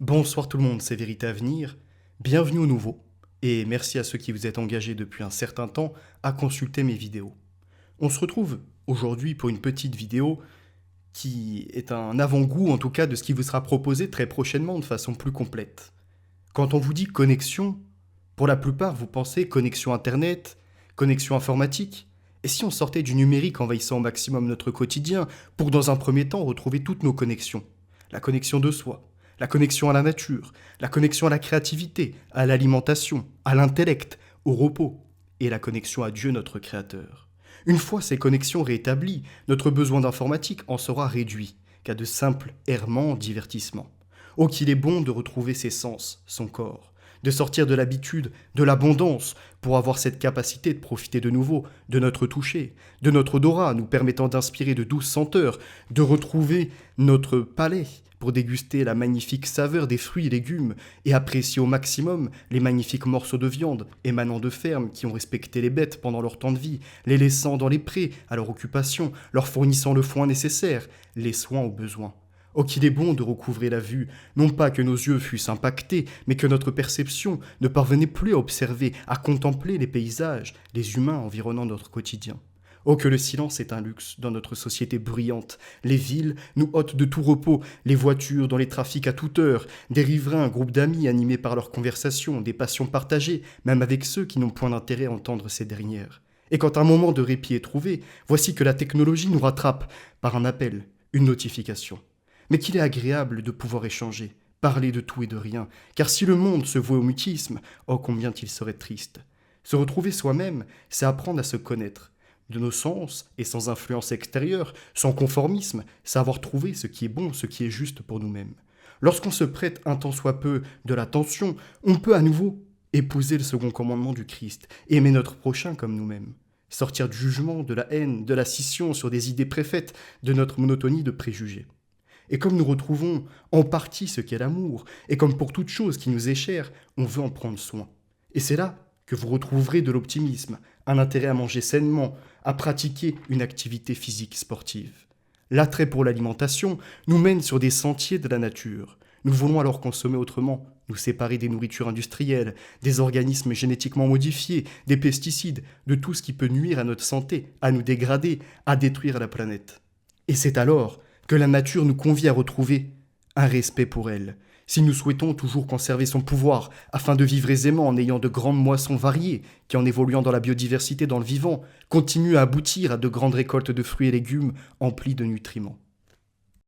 Bonsoir tout le monde, c'est Vérité à venir. Bienvenue au nouveau. Et merci à ceux qui vous êtes engagés depuis un certain temps à consulter mes vidéos. On se retrouve aujourd'hui pour une petite vidéo qui est un avant-goût en tout cas de ce qui vous sera proposé très prochainement de façon plus complète. Quand on vous dit connexion, pour la plupart vous pensez connexion Internet, connexion informatique. Et si on sortait du numérique envahissant au maximum notre quotidien pour dans un premier temps retrouver toutes nos connexions? La connexion de soi, la connexion à la nature, la connexion à la créativité, à l'alimentation, à l'intellect, au repos, et la connexion à Dieu notre Créateur. Une fois ces connexions rétablies, notre besoin d'informatique en sera réduit qu'à de simples errements, divertissements. Oh, qu'il est bon de retrouver ses sens, son corps, de sortir de l'habitude, de l'abondance, pour avoir cette capacité de profiter de nouveau de notre toucher, de notre odorat nous permettant d'inspirer de douces senteurs, de retrouver notre palais pour déguster la magnifique saveur des fruits et légumes et apprécier au maximum les magnifiques morceaux de viande émanant de fermes qui ont respecté les bêtes pendant leur temps de vie, les laissant dans les prés à leur occupation, leur fournissant le foin nécessaire, les soins aux besoins. Oh, qu'il est bon de recouvrer la vue, non pas que nos yeux fussent impactés, mais que notre perception ne parvenait plus à observer, à contempler les paysages, les humains environnant notre quotidien. Oh, que le silence est un luxe dans notre société bruyante. Les villes nous ôtent de tout repos, les voitures dans les trafics à toute heure, des riverains, groupes d'amis animés par leurs conversations, des passions partagées, même avec ceux qui n'ont point d'intérêt à entendre ces dernières. Et quand un moment de répit est trouvé, voici que la technologie nous rattrape par un appel, une notification. Mais qu'il est agréable de pouvoir échanger, parler de tout et de rien, car si le monde se vouait au mutisme, oh combien il serait triste. Se retrouver soi-même, c'est apprendre à se connaître, de nos sens et sans influence extérieure, sans conformisme, savoir trouver ce qui est bon, ce qui est juste pour nous-mêmes. Lorsqu'on se prête un tant soit peu de l'attention, on peut à nouveau épouser le second commandement du Christ, aimer notre prochain comme nous-mêmes. Sortir du jugement, de la haine, de la scission sur des idées préfaites, de notre monotonie de préjugés. Et comme nous retrouvons en partie ce qu'est l'amour, et comme pour toute chose qui nous est chère, on veut en prendre soin. Et c'est là que vous retrouverez de l'optimisme, un intérêt à manger sainement, à pratiquer une activité physique sportive. L'attrait pour l'alimentation nous mène sur des sentiers de la nature. Nous voulons alors consommer autrement, nous séparer des nourritures industrielles, des organismes génétiquement modifiés, des pesticides, de tout ce qui peut nuire à notre santé, à nous dégrader, à détruire la planète. Et c'est alors que la nature nous convie à retrouver un respect pour elle, si nous souhaitons toujours conserver son pouvoir, afin de vivre aisément en ayant de grandes moissons variées, qui en évoluant dans la biodiversité dans le vivant, continuent à aboutir à de grandes récoltes de fruits et légumes emplis de nutriments.